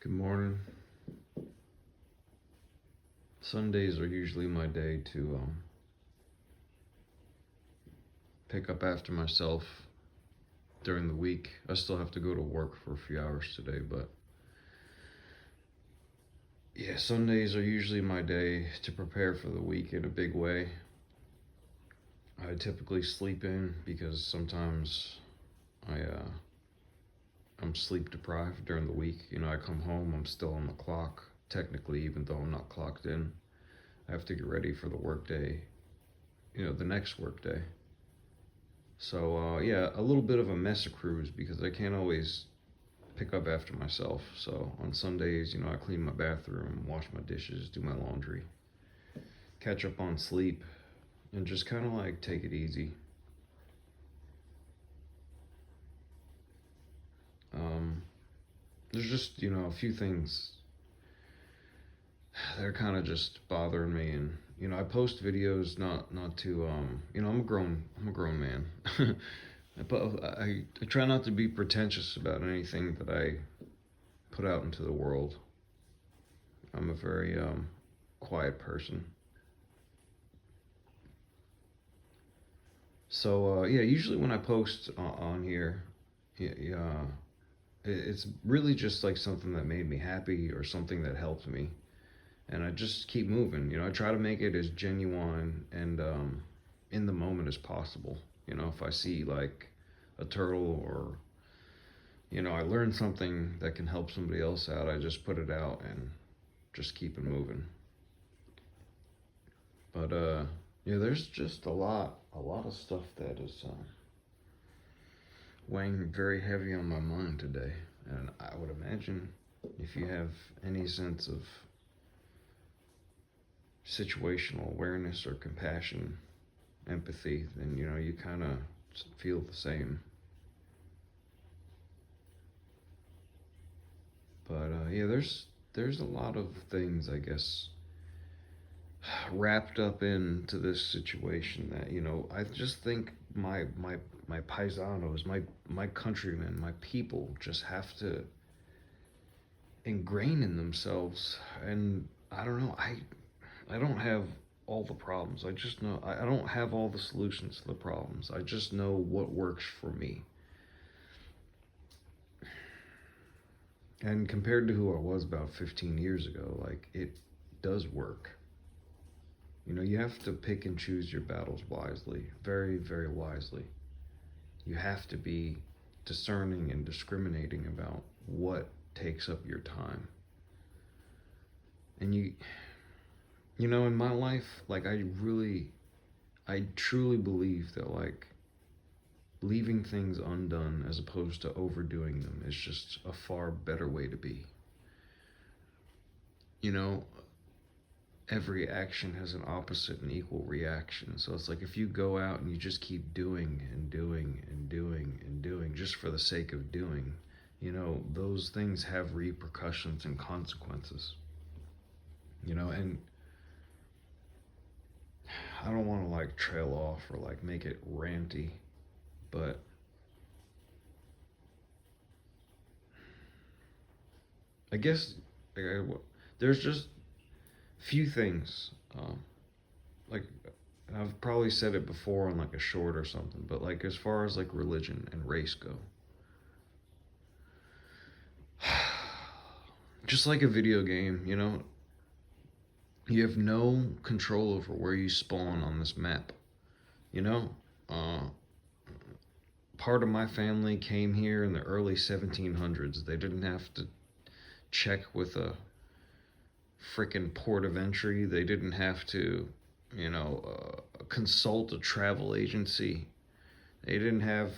Good morning. Sundays are usually my day to pick up after myself during the week. I still have to go to work for a few hours today, but yeah, Sundays are usually my day to prepare for the week in a big way. I typically sleep in because sometimes I'm sleep deprived during the week. I come home, I'm still on the clock, technically, even though I'm not clocked in. I have to get ready for the workday, the next workday. So yeah, a little bit of a mess accrues because I can't always pick up after myself. So on Sundays, I clean my bathroom, wash my dishes, do my laundry, catch up on sleep, and just kind of like take it easy. Um, there's just a few things that are kind of just bothering me, and I post videos not to I'm a grown man. But I try not to be pretentious about anything that I put out into the world. I'm a very quiet person. So yeah, usually when I post on here, yeah, it's really just like something that made me happy or something that helped me, and I just keep moving. I try to make it as genuine and in the moment as possible. If I see like a turtle or I learned something that can help somebody else out, I just put it out and just keep it moving. But yeah, there's just a lot of stuff that is weighing very heavy on my mind today. And I would imagine if you have any sense of situational awareness or compassion, empathy, then you kind of feel the same. But yeah, there's a lot of things, I guess, wrapped up into this situation that I just think my paisanos, my countrymen, my people just have to ingrain in themselves. And I don't know, I don't have all the problems. I just know I don't have all the solutions to the problems. I just know what works for me. And compared to who I was about 15 years ago, like, it does work. You have to pick and choose your battles wisely, very, very wisely. You have to be discerning and discriminating about what takes up your time. And in my life, like, I truly believe that, like, leaving things undone as opposed to overdoing them is just a far better way to be. You know, every action has an opposite and equal reaction. So it's like if you go out and you just keep doing and doing and doing and doing just for the sake of doing, those things have repercussions and consequences. And I don't want to like trail off or like make it ranty, but I guess there's just few things. Like, I've probably said it before on like a short or something, but like as far as like religion and race go, just like a video game, you have no control over where you spawn on this map. You know, uh, part of my family came here in the early 1700s. They didn't have to check with a freaking port of entry. They didn't have to, consult a travel agency. They didn't have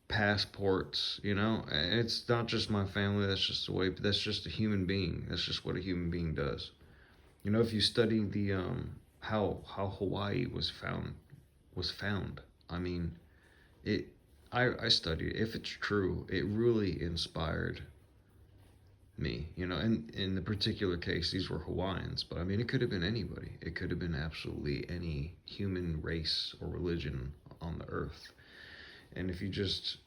passports. And it's not just my family. That's just the way. That's just a human being. That's just what a human being does. If you study the how Hawaii was found. I mean, it. I studied it. If it's true, it really inspired me. And in the particular case, these were Hawaiians, but I mean, it could have been anybody. It could have been absolutely any human race or religion on the earth. And if you just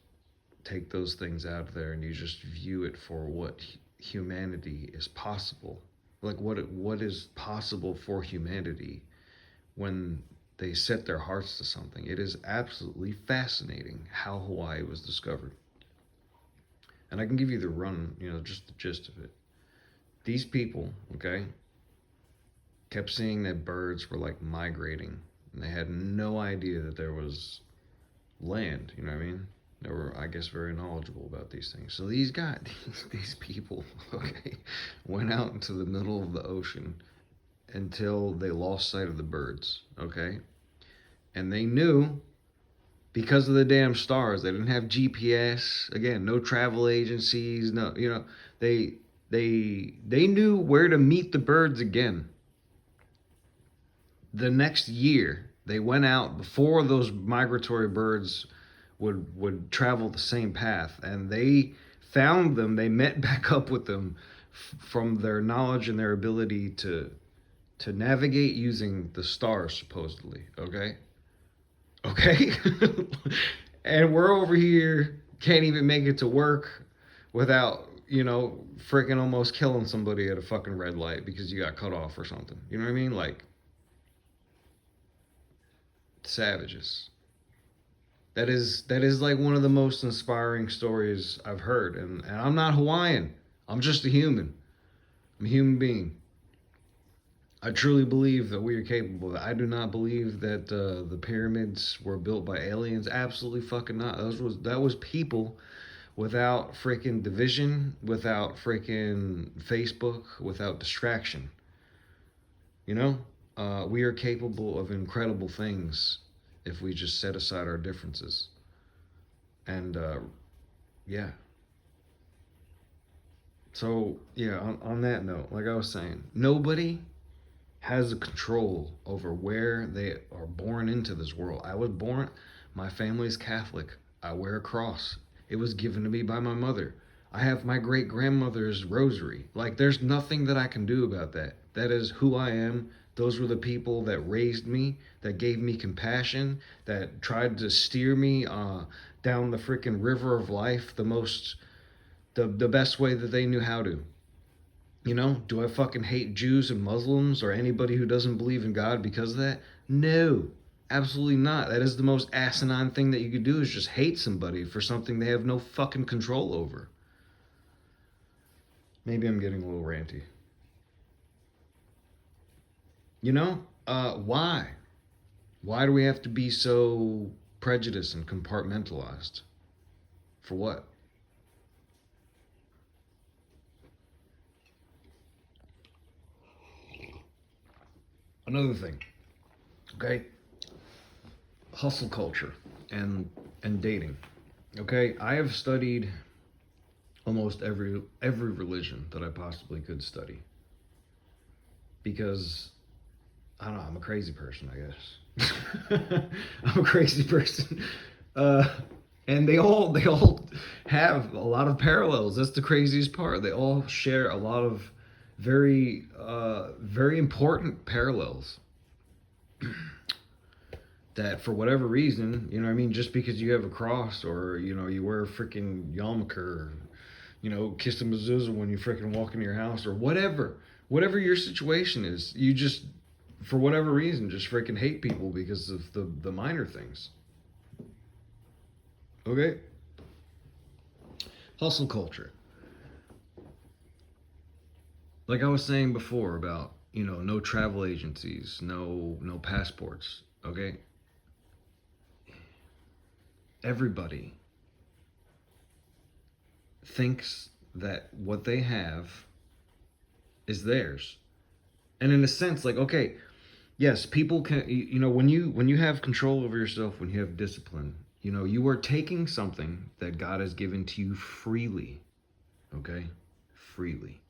take those things out of there and you just view it for what humanity is possible. Like what is possible for humanity when they set their hearts to something. It is absolutely fascinating how Hawaii was discovered. And I can give you the run, just the gist of it. These people, okay, kept seeing that birds were like migrating, and they had no idea that there was land. You know what I mean? They were, I guess, very knowledgeable about these things. So these guys, these people, okay, went out into the middle of the ocean until they lost sight of the birds. Okay, and they knew because of the damn stars. They didn't have GPS. Again, no travel agencies. No, they they knew where to meet the birds again. The next year, they went out before those migratory birds would travel the same path, and they found them. They met back up with them from their knowledge and their ability to navigate using the stars, supposedly. Okay. And we're over here, can't even make it to work without freaking almost killing somebody at a fucking red light because you got cut off or something. You know what I mean? Like, savages. That is like one of the most inspiring stories I've heard. And I'm not Hawaiian. I'm just a human. I'm a human being. I truly believe that we are capable. I do not believe that the pyramids were built by aliens. Absolutely fucking not. That was people without freaking division, without freaking Facebook, without distraction. We are capable of incredible things if we just set aside our differences. And yeah. So yeah, on that note, like I was saying, nobody has a control over where they are born into this world. I was born, my family is Catholic. I wear a cross. It was given to me by my mother. I have my great grandmother's rosary. Like, there's nothing that I can do about that. That is who I am. Those were the people that raised me, that gave me compassion, that tried to steer me down the freaking river of life the best way that they knew how to. Do I fucking hate Jews and Muslims or anybody who doesn't believe in God because of that? No, absolutely not. That is the most asinine thing that you could do, is just hate somebody for something they have no fucking control over. Maybe I'm getting a little ranty. Why? Why do we have to be so prejudiced and compartmentalized? For what? Another thing, okay? Hustle culture and dating. Okay, I have studied almost every religion that I possibly could study because I don't know, I'm a crazy person, I guess. I'm a crazy person. Uh, and they all have a lot of parallels. That's the craziest part. They all share a lot of very important parallels that for whatever reason, you know what I mean, just because you have a cross or, you wear a freaking yarmulke or, kiss a mezuzah when you freaking walk into your house or whatever your situation is, you just, for whatever reason, just freaking hate people because of the minor things. Okay? Hustle culture. Like I was saying before about, no travel agencies, no passports, okay? Everybody thinks that what they have is theirs. And in a sense, like, okay, yes, people can, when you have control over yourself, when you have discipline, you are taking something that God has given to you freely, okay? Freely.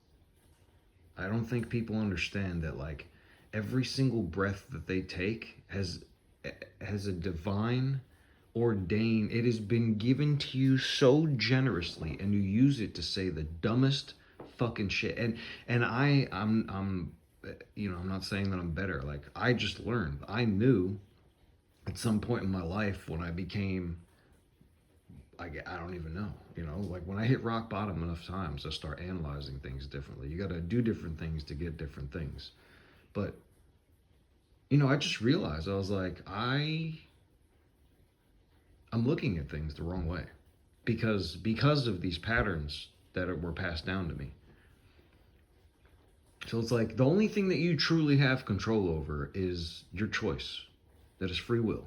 I don't think people understand that, like, every single breath that they take has a divine ordained. It has been given to you so generously, and you use it to say the dumbest fucking shit. And I'm I'm not saying that I'm better. Like, I just learned. I knew at some point in my life when I became I don't even know. Like when I hit rock bottom enough times, I start analyzing things differently. You got to do different things to get different things. But I just realized I was like, I'm looking at things the wrong way because of these patterns that were passed down to me. So it's like the only thing that you truly have control over is your choice. That is free will.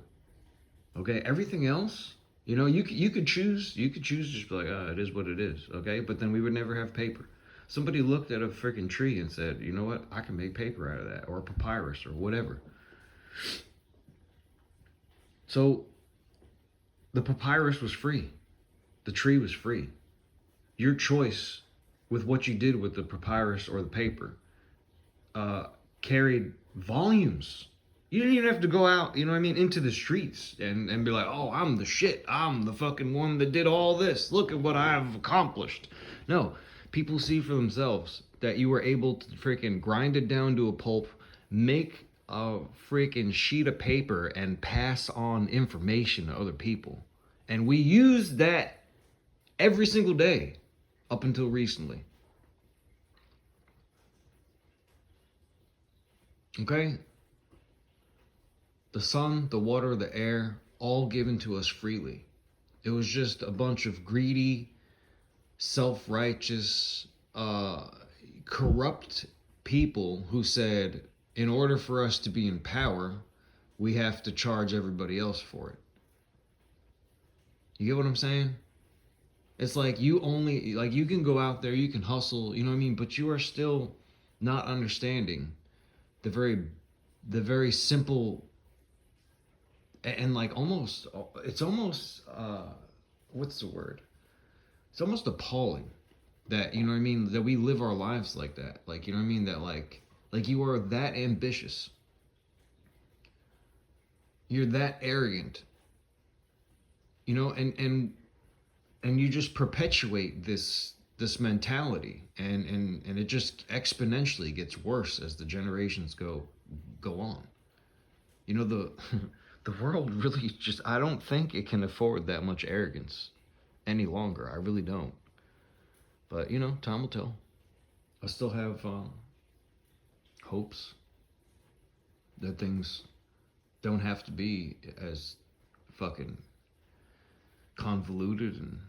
Okay, everything else, you could choose. You could choose to just be like, it is what it is. Okay, but then we would never have paper. Somebody looked at a freaking tree and said, you know what? I can make paper out of that, or papyrus, or whatever. So the papyrus was free. The tree was free. Your choice with what you did with the papyrus or the paper carried volumes. You didn't even have to go out, into the streets and be like, oh, I'm the shit. I'm the fucking one that did all this. Look at what I've accomplished. No, people see for themselves that you were able to freaking grind it down to a pulp, make a freaking sheet of paper, and pass on information to other people. And we use that every single day up until recently. Okay? The sun, the water, the air, all given to us freely. It was just a bunch of greedy, self-righteous, corrupt people who said, in order for us to be in power, we have to charge everybody else for it. You get what I'm saying? It's like you can go out there, you can hustle, but you are still not understanding the very simple and like it's almost what's the word? It's almost appalling that that we live our lives like that. Like that like you are that ambitious. You're that arrogant. And you just perpetuate this mentality and it just exponentially gets worse as the generations go on. The the world really just, I don't think it can afford that much arrogance any longer. I really don't. But time will tell. I still have hopes that things don't have to be as fucking convoluted and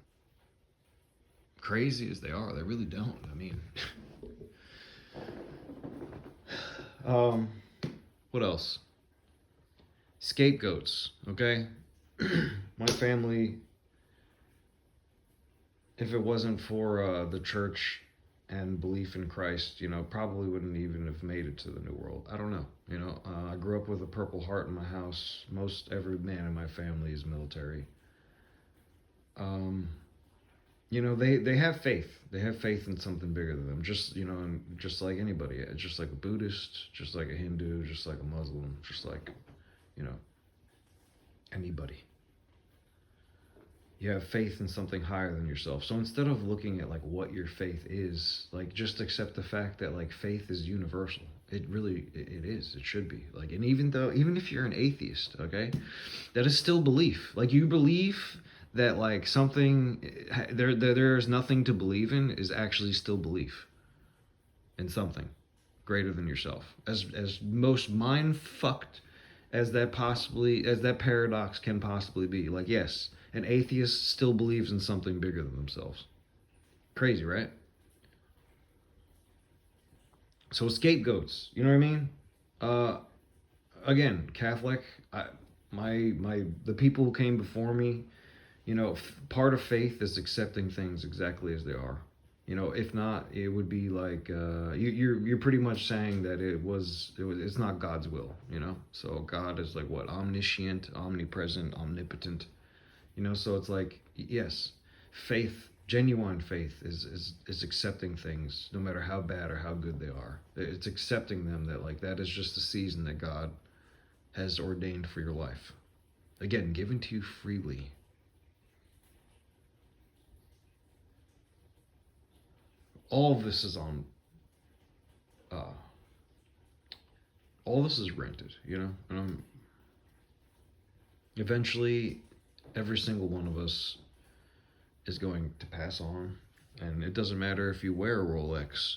crazy as they are. They really don't. I mean, what else? Scapegoats, okay? My family, if it wasn't for the church and belief in Christ, probably wouldn't even have made it to the New World. I don't know. I grew up with a Purple Heart in my house. Most every man in my family is military. They have faith. They have faith in something bigger than them. Just like anybody. Just like a Buddhist, just like a Hindu, just like a Muslim, just like, anybody. You have faith in something higher than yourself. So instead of looking at like what your faith is, like just accept the fact that like faith is universal. It really it is. It should be. Like, and even if you're an atheist, okay, that is still belief. Like you believe that like something there's nothing to believe in is actually still belief in something greater than yourself. As most mind fucked as that paradox can possibly be. Like, yes, an atheist still believes in something bigger than themselves. Crazy, right? So scapegoats, you know what I mean? Again, Catholic. The people who came before me, part of faith is accepting things exactly as they are. If not, it would be like you're pretty much saying that it's not God's will. So God is like what? Omniscient, omnipresent, omnipotent. So it's like, yes, faith, genuine faith is accepting things no matter how bad or how good they are. It's accepting them that like that is just the season that God has ordained for your life. Again, given to you freely. All of this is on all this is rented, eventually every single one of us is going to pass on. And it doesn't matter if you wear a Rolex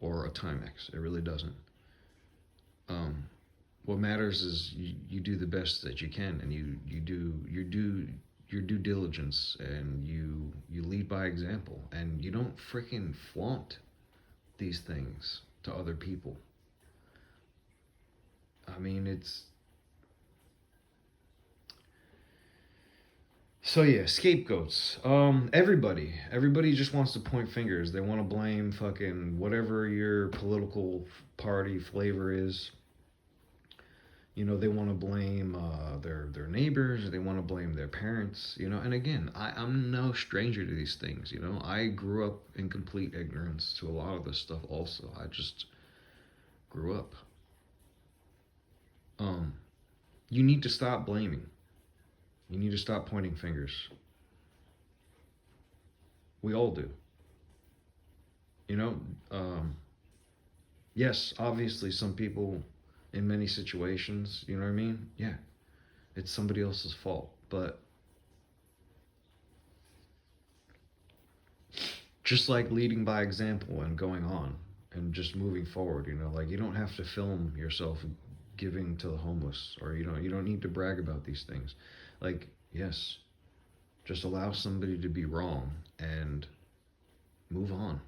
or a Timex. It really doesn't. Um, what matters is you do the best that you can, and you do your due diligence, and you lead by example, and you don't freaking flaunt these things to other people. I mean, it's so yeah, scapegoats. Everybody just wants to point fingers. They want to blame fucking whatever your political party flavor is. They want to blame their neighbors. They want to blame their parents. And again, I'm no stranger to these things. I grew up in complete ignorance to a lot of this stuff. Also, I just grew up. Um, you need to stop blaming. You need to stop pointing fingers. We all do. You know, um, yes, obviously, some people in many situations, you know what I mean? Yeah, it's somebody else's fault. But just like leading by example and going on and just moving forward, like you don't have to film yourself giving to the homeless, or you don't need to brag about these things. Like, yes, just allow somebody to be wrong and move on.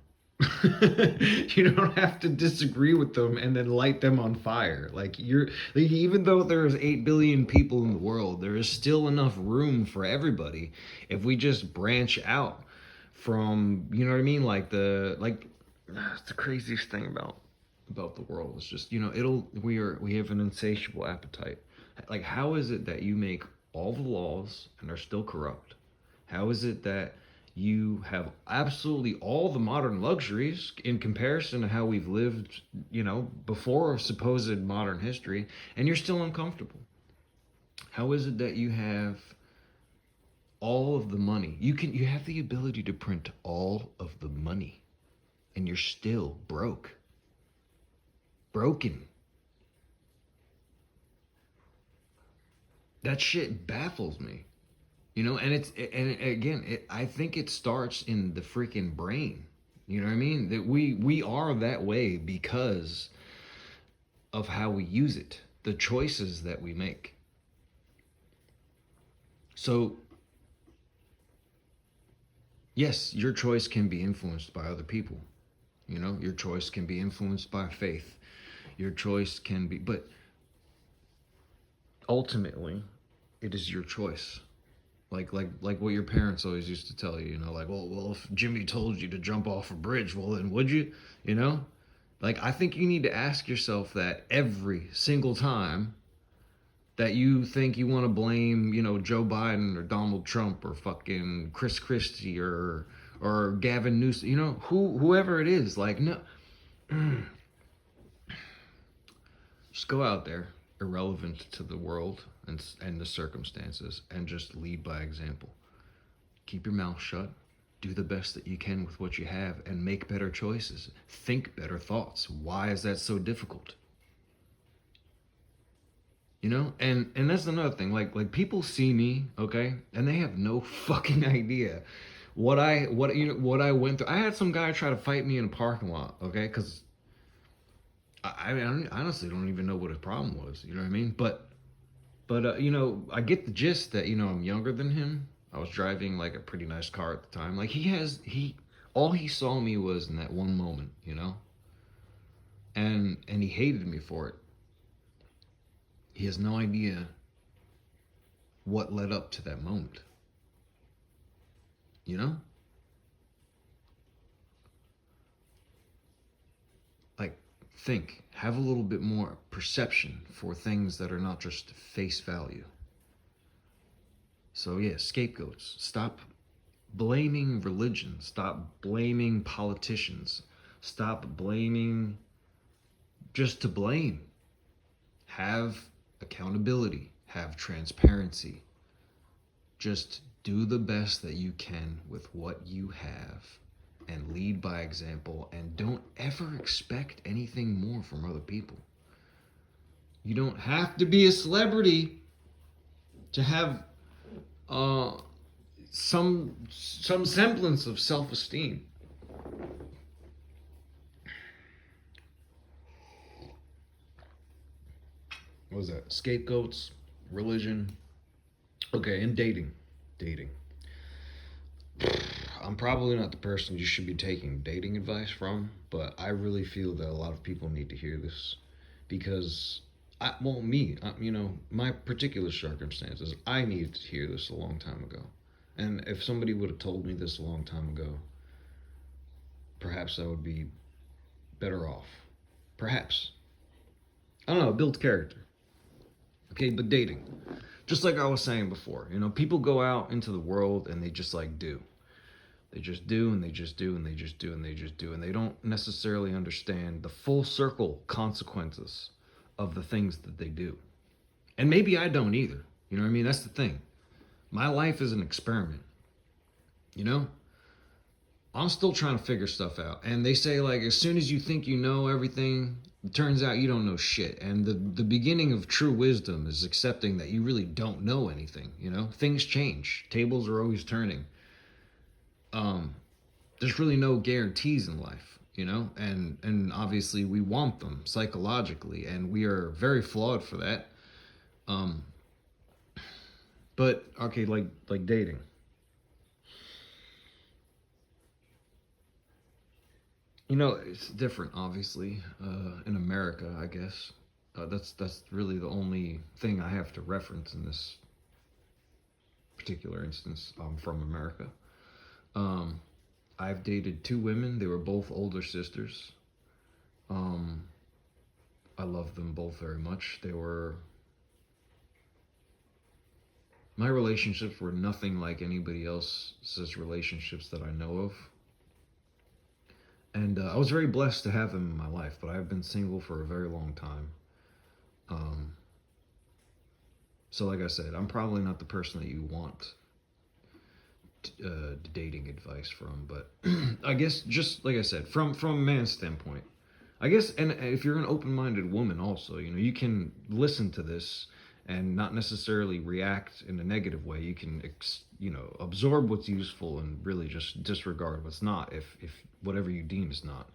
You don't have to disagree with them and then light them on fire. Like, even though there's 8 billion people in the world, there is still enough room for everybody if we just branch out from, you know what I mean? That's the craziest thing about the world. It's just, we have an insatiable appetite. Like, how is it that you make all the laws and are still corrupt? How is it that you have absolutely all the modern luxuries in comparison to how we've lived, before supposed modern history, and you're still uncomfortable? How is it that you have all of the money? You have the ability to print all of the money, and you're still broken. That shit baffles me. And again, I think it starts in the freaking brain. You know what I mean? That we are that way because of how we use it, the choices that we make. So, yes, your choice can be influenced by other people. Your choice can be influenced by faith. Your choice can be, but ultimately, it is your choice. Like what your parents always used to tell you, like, well, if Jimmy told you to jump off a bridge, well, then would you? Like, I think you need to ask yourself that every single time that you think you want to blame, Joe Biden or Donald Trump or fucking Chris Christie or Gavin Newsom, whoever it is. Like, no, just go out there, irrelevant to the world and the circumstances, and just lead by example. Keep your mouth shut. Do the best that you can with what you have and make better choices. Think better thoughts. Why is that so difficult? And that's another thing. Like people see me, okay, and they have no fucking idea what I went through. I had some guy try to fight me in a parking lot, okay, because I honestly don't even know what his problem was. You know what I mean? But I get the gist that I'm younger than him. I was driving like a pretty nice car at the time. Like all he saw me was in that one moment, and he hated me for it. He has no idea what led up to that moment. You know? Like, think, have a little bit more perception for things that are not just face value. So, yeah, scapegoats. Stop blaming religion. Stop blaming politicians. Stop blaming just to blame. Have accountability. Have transparency. Just do the best that you can with what you have and lead by example, and don't ever expect anything more from other people. You don't have to be a celebrity to have some semblance of self-esteem. What was that? Scapegoats, religion. Okay, and dating. I'm probably not the person you should be taking dating advice from, but I really feel that a lot of people need to hear this because my particular circumstances, I needed to hear this a long time ago. And if somebody would have told me this a long time ago, perhaps I would be better off. Perhaps. I don't know, build character. Okay, but dating. Just like I was saying before, people go out into the world and they just like do. They just do and they just do and they just do and they just do and they don't necessarily understand the full circle consequences of the things that they do. And maybe I don't either. You know what I mean? That's the thing. My life is an experiment. You know? I'm still trying to figure stuff out. And they say, like, as soon as you think you know everything, it turns out you don't know shit. And the beginning of true wisdom is accepting that you really don't know anything. Things change. Tables are always turning. There's really no guarantees in life, and obviously we want them psychologically, and we are very flawed for that. Um, but okay, like dating. It's different, obviously, in America, I guess. That's really the only thing I have to reference in this particular instance. I'm from America. Um, I've dated two women. They were both older sisters. Um, I love them both very much. My relationships were nothing like anybody else's relationships that I know of. And I was very blessed to have them in my life, but I've been single for a very long time. Um, so, like I said, I'm probably not the person that you want dating advice from, but I guess just like I said, from a man's standpoint, I guess, and if you're an open-minded woman, also, you can listen to this and not necessarily react in a negative way. You can, absorb what's useful and really just disregard what's not, if whatever you deem is not.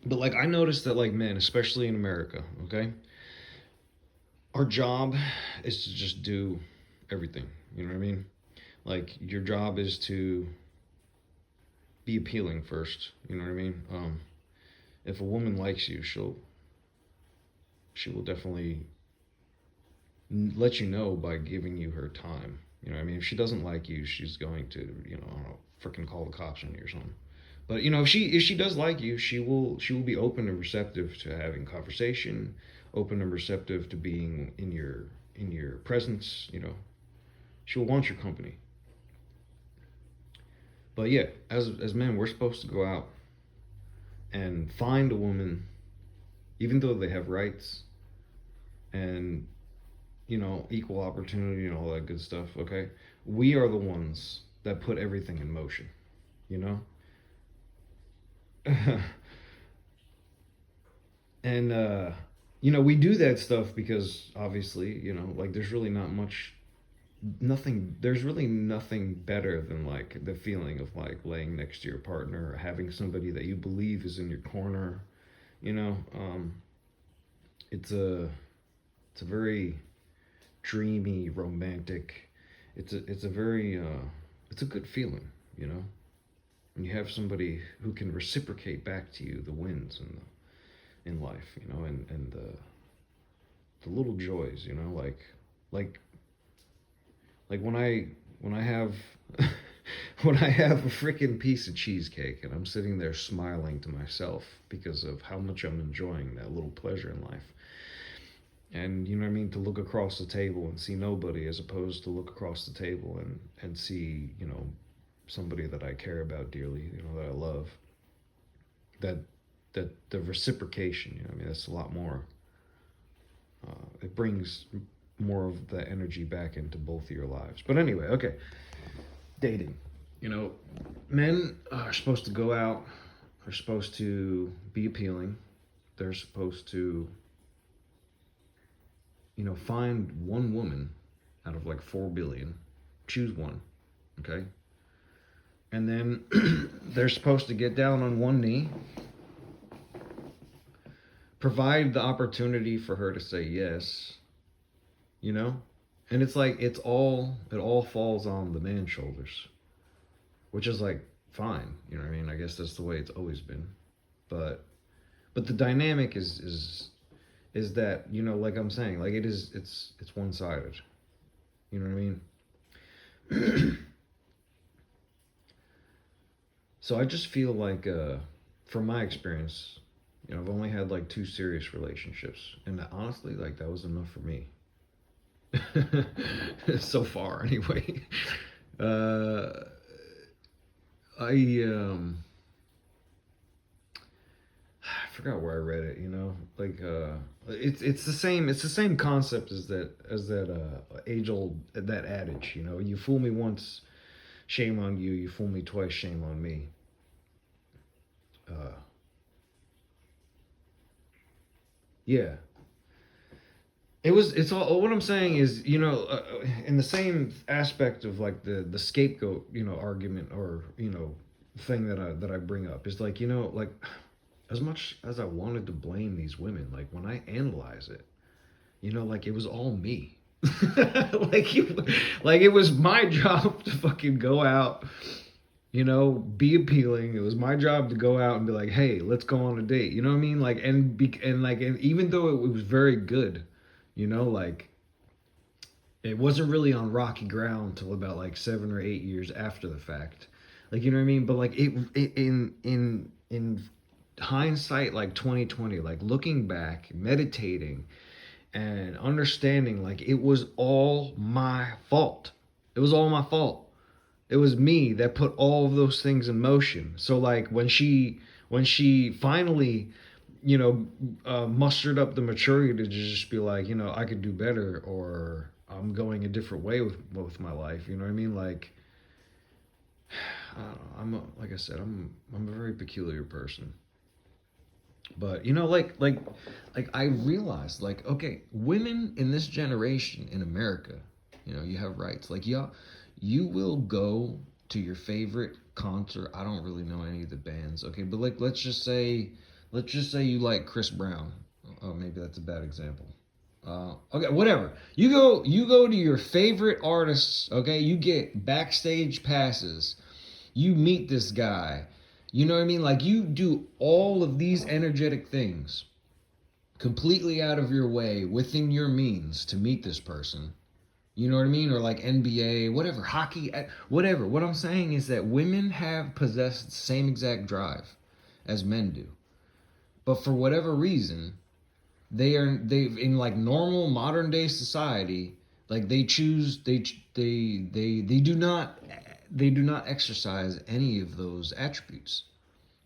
But like I noticed that like men, especially in America, okay, our job is to just do everything. You know what I mean? Like your job is to be appealing first. You know what I mean? If a woman likes you, she will definitely let you know by giving you her time. You know what I mean? If she doesn't like you, she's going to, I don't know, freaking call the cops on you or something. But if she does like you, she will be open and receptive to having conversation, open and receptive to being in your presence. She will want your company. But yeah, as men, we're supposed to go out and find a woman, even though they have rights and equal opportunity and all that good stuff. Okay, we are the ones that put everything in motion. You know, and we do that stuff because obviously like there's really not much nothing there's really nothing better than like the feeling of like laying next to your partner or having somebody that you believe is in your corner. you know um it's a very dreamy, romantic, it's a very it's a good feeling, when you have somebody who can reciprocate back to you the wins in life, and the little joys, like when I have when I have a freaking piece of cheesecake and I'm sitting there smiling to myself because of how much I'm enjoying that little pleasure in life. And you know what I mean, to look across the table and see nobody, as opposed to look across the table and see, somebody that I care about dearly, that I love. That the reciprocation, I mean, that's a lot more. It brings more of the energy back into both of your lives. But anyway, okay, dating. Men are supposed to go out, are supposed to be appealing. They're supposed to, find one woman out of like 4 billion. Choose one, okay? And then they're supposed to get down on one knee, provide the opportunity for her to say yes, you know? And it's like it all falls on the man's shoulders, which is like fine, you know what I mean? I guess that's the way it's always been. But the dynamic is that, you know, like I'm saying, like it's one-sided. You know what I mean? So I just feel like from my experience, you know, I've only had like 2 serious relationships, and honestly, like that was enough for me. So far, anyway. Uh, I I forgot where I read it. You know, like it's the same concept as that age old that adage. You know, you fool me once, shame on you. You fool me twice, shame on me. Uh, yeah, it's all what I'm saying is, you know, in the same aspect of like the scapegoat, you know, argument, or, you know, thing that I bring up is like, you know, like as much as I wanted to blame these women, like when I analyze it, you know, like it was all me. like like it was my job to fucking go out, you know, be appealing. It was my job to go out and be like, hey, let's go on a date. You know what I mean? Like, and even though it was very good, you know, like it wasn't really on rocky ground till about like 7 or 8 years after the fact. Like, you know what I mean? But like in hindsight, like 2020, like looking back, meditating and understanding, like it was all my fault. It was all my fault. It was me that put all of those things in motion. So like when she finally, you know, mustered up the maturity to just be like, you know, I could do better, or I'm going a different way with my life. You know what I mean? Like, I don't know. Like I said, I'm a very peculiar person. But you know, like I realized, like, okay, women in this generation in America, you know, you have rights. Like, yeah, you will go to your favorite concert. I don't really know any of the bands, okay, but like, let's just say you like Chris Brown. Oh, maybe that's a bad example. Okay, whatever. You go to your favorite artists. Okay, you get backstage passes. You meet this guy. You know what I mean? Like you do all of these energetic things completely out of your way within your means to meet this person. You know what I mean? Or like NBA, whatever, hockey, whatever. What I'm saying is that women have possessed the same exact drive as men do. But for whatever reason, they in like normal modern day society, like they choose they do not exercise any of those attributes.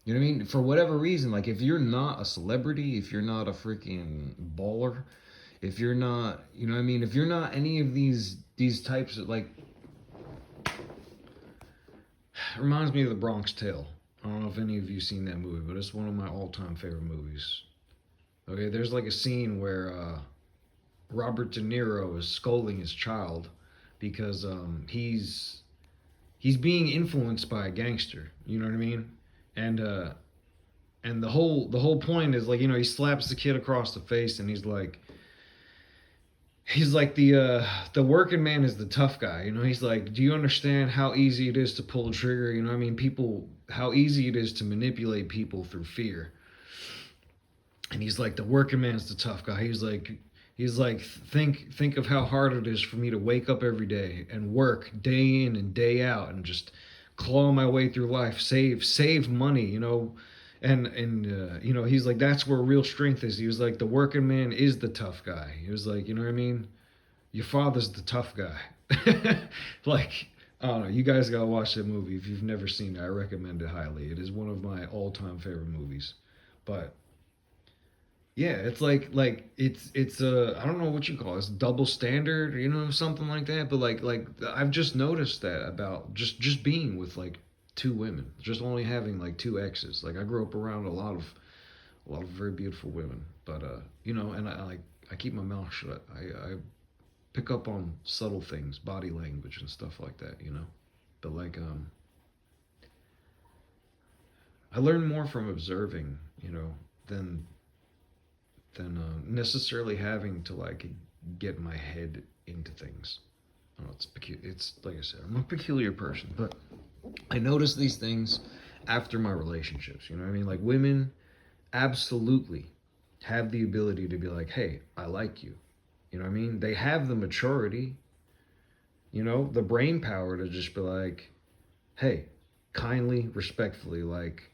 You know what I mean? For whatever reason, like if you're not a celebrity, if you're not a freaking baller, if you're not, you know what I mean, if you're not any of these types of like, reminds me of the Bronx Tale. I don't know if any of you seen that movie, but it's one of my all-time favorite movies. Okay, there's like a scene where Robert De Niro is scolding his child because he's being influenced by a gangster. You know what I mean? And the whole point is like, you know, he slaps the kid across the face and he's like the working man is the tough guy. You know, he's like, do you understand how easy it is to pull a trigger? You know what I mean? People, how easy it is to manipulate people through fear. And he's like, the working man's the tough guy. He's like, think of how hard it is for me to wake up every day and work day in and day out and just claw my way through life, save money, you know. And you know, he's like, that's where real strength is. He was like, the working man is the tough guy. He was like, you know what I mean? Your father's the tough guy. Like, I don't know. You guys gotta watch that movie if you've never seen it. I recommend it highly. It is one of my all-time favorite movies. But yeah, it's like it's I don't know what you call it. It's double standard, you know, something like that. But like I've just noticed that about just being with like 2 women, just only having like 2 exes. Like I grew up around a lot of very beautiful women, but you know, and I keep my mouth shut. I pick up on subtle things, body language and stuff like that, you know. But like I learn more from observing, you know, than necessarily having to like get my head into things. Oh, it's like I said, I'm a peculiar person, but I notice these things after my relationships. You know what I mean? Like women absolutely have the ability to be like, "Hey, I like you." You know what I mean? They have the maturity, you know, the brain power to just be like, "Hey, kindly, respectfully, like,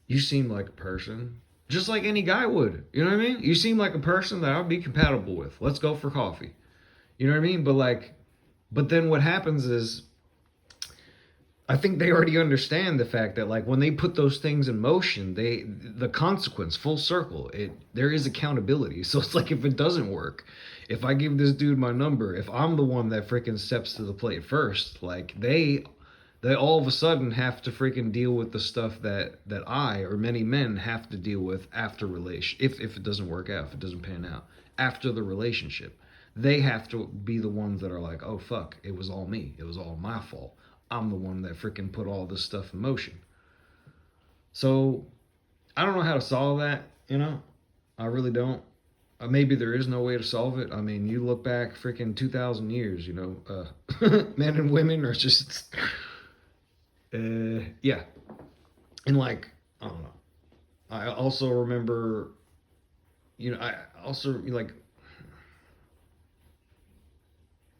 you seem like a person just like any guy would. You know what I mean? You seem like a person that I'd be compatible with. Let's go for coffee." You know what I mean? But like, but then what happens is I think they already understand the fact that like when they put those things in motion, the consequence full circle. There is accountability. So it's like if it doesn't work, if I give this dude my number, if I'm the one that freaking steps to the plate first, like they all of a sudden have to freaking deal with the stuff that I or many men have to deal with after relation if it doesn't work out, if it doesn't pan out after the relationship. They have to be the ones that are like, "Oh fuck, it was all me. It was all my fault. I'm the one that freaking put all this stuff in motion." So I don't know how to solve that, you know? I really don't. Maybe there is no way to solve it. I mean, you look back freaking 2,000 years, you know, men and women are just, yeah. And like, I don't know. I also remember, you know, I also, like,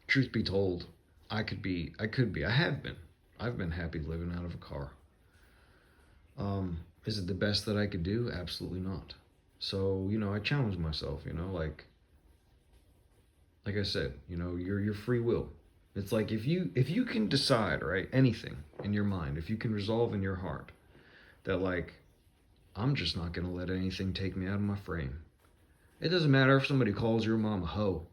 truth be told, I have been. I've been happy living out of a car. Is it the best that I could do? Absolutely not. So, you know, I challenge myself, you know, like I said, you know, your free will. It's like if you can decide, right, anything in your mind, if you can resolve in your heart that like I'm just not gonna let anything take me out of my frame. It doesn't matter if somebody calls your mom a hoe.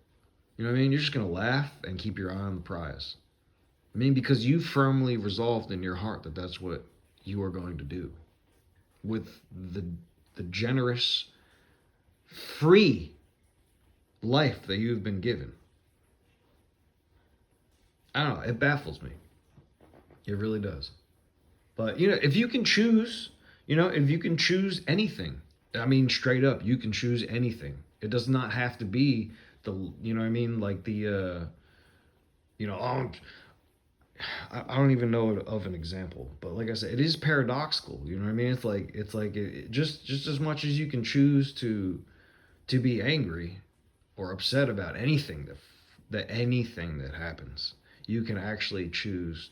You know what I mean? You're just gonna laugh and keep your eye on the prize. I mean, because you firmly resolved in your heart that that's what you are going to do with the the generous, free life that you've been given. I don't know. It baffles me. It really does. But you know, if you can choose, you know, if you can choose anything, I mean, straight up, you can choose anything. It does not have to be the, you know what I mean, like you know, I don't even know of an example, but like I said, it is paradoxical. You know what I mean? It's like just as much as you can choose to be angry or upset about anything that anything that happens, you can actually choose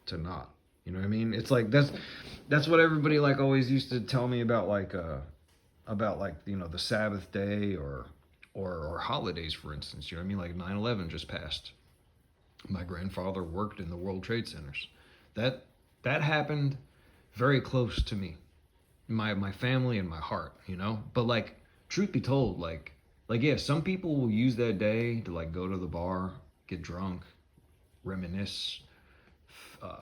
to not. You know what I mean? It's like that's what everybody like always used to tell me about like, you know, the Sabbath day or holidays, for instance. You know what I mean? Like 9/11 just passed. My grandfather worked in the World Trade Centers. That that happened very close to me, my family and my heart, you know. But like, truth be told, like yeah, some people will use that day to like go to the bar, get drunk, reminisce,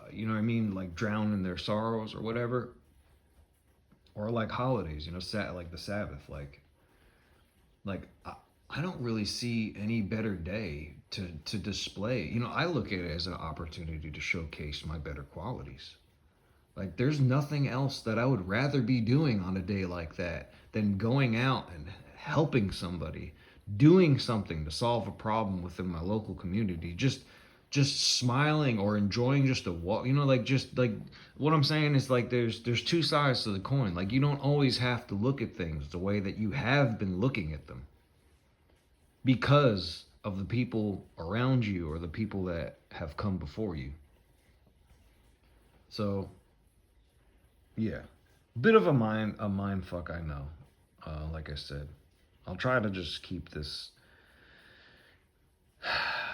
you know what I mean, like drown in their sorrows or whatever, or like holidays, you know, like the Sabbath, like I don't really see any better day to display. You know, I look at it as an opportunity to showcase my better qualities. Like, there's nothing else that I would rather be doing on a day like that than going out and helping somebody, doing something to solve a problem within my local community. Just smiling or enjoying just a walk. You know, like just like what I'm saying is like there's two sides to the coin. Like you don't always have to look at things the way that you have been looking at them because of the people around you or the people that have come before you. So yeah, bit of a mind fuck, I know. Like I said, I'll try to just keep this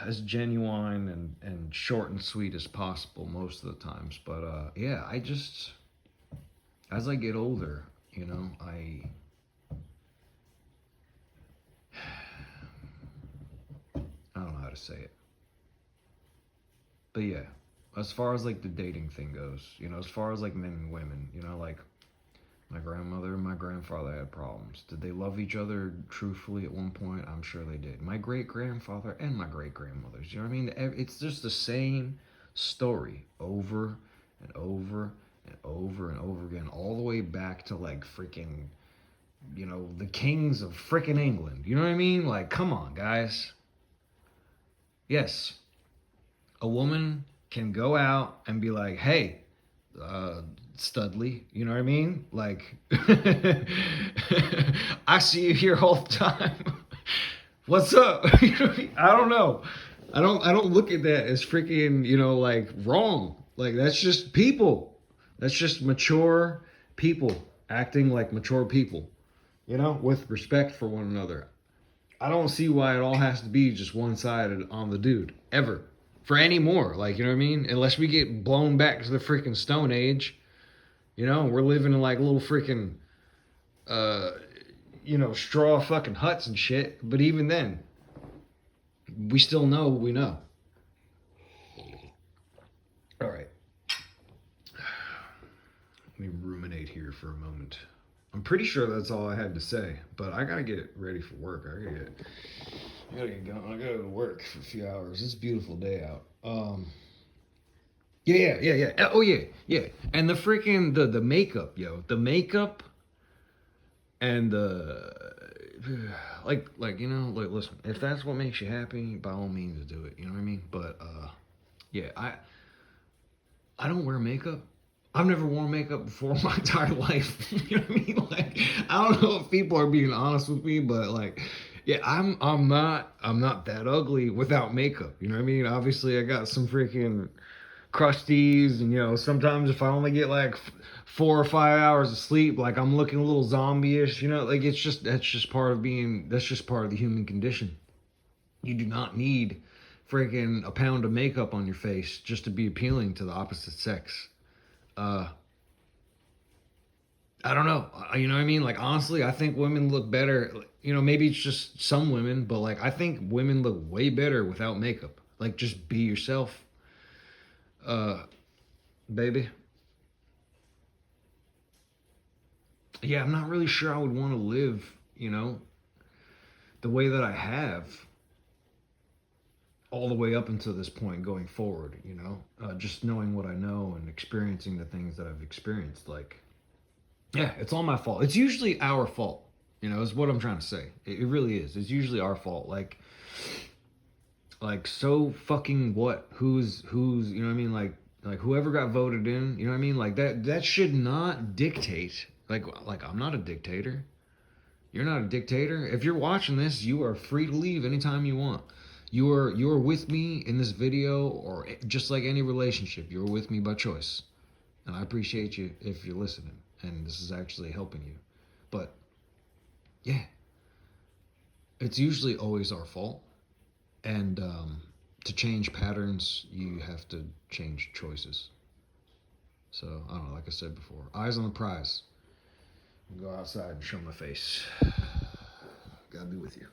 as genuine and short and sweet as possible most of the times. But yeah, I just as I get older, you know, I don't know how to say it, but yeah, as far as like the dating thing goes, you know, as far as like men and women, you know, like My grandmother and my grandfather had problems. Did they love each other truthfully at one point? I'm sure they did. My great grandfather and my great grandmothers. You know what I mean? It's just the same story over and over and over and over again, all the way back to like freaking, the kings of freaking England. You know what I mean? Like, come on, guys. Yes, a woman can go out and be like, hey, Studley, you know what I mean? Like, I see you here all the time. What's up? You know what I mean? I don't know. I don't look at that as freaking, like wrong. Like that's just people. That's just mature people acting like mature people, with respect for one another. I don't see why it all has to be just one-sided on the dude ever for any more. Like, you know what I mean? Unless we get blown back to the freaking Stone Age, we're living in like little freaking, straw fucking huts and shit. But even then, we still know what we know. All right. Let me ruminate here for a moment. I'm pretty sure that's all I had to say, but I gotta get ready for work. I gotta get going. I gotta go to work for a few hours. It's a beautiful day out. Yeah. Oh yeah. And the freaking the makeup, yo, the makeup and the like listen, if that's what makes you happy, by all means do it. You know what I mean? But yeah, I don't wear makeup. I've never worn makeup before in my entire life. You know what I mean? Like, I don't know if people are being honest with me, but like, yeah, I'm not that ugly without makeup. You know what I mean? Obviously, I got some freaking crusties, and sometimes if I only get like 4 or 5 hours of sleep, like I'm looking a little zombie-ish. Like that's just part of the human condition. You do not need freaking a pound of makeup on your face just to be appealing to the opposite sex. uh I don't know. You know what I mean? Like honestly, I think women look better. Maybe it's just some women, but like I think women look way better without makeup. Like just be yourself, uh, baby. Yeah, I'm not really sure I would want to live, the way that I have all the way up until this point going forward. Just knowing what I know and experiencing the things that I've experienced. Like, yeah, it's all my fault. It's usually our fault. Is what I'm trying to say. It really is. It's usually our fault. Like so fucking what? Who's? You know what I mean? Like whoever got voted in. You know what I mean? Like that should not dictate. Like I'm not a dictator. You're not a dictator. If you're watching this, you are free to leave anytime you want. You are with me in this video, or just like any relationship, you're with me by choice, and I appreciate you if you're listening, and this is actually helping you. But yeah, it's usually always our fault, and to change patterns, you have to change choices. So I don't know. Like I said before, eyes on the prize. Go outside and show my face. God be with you.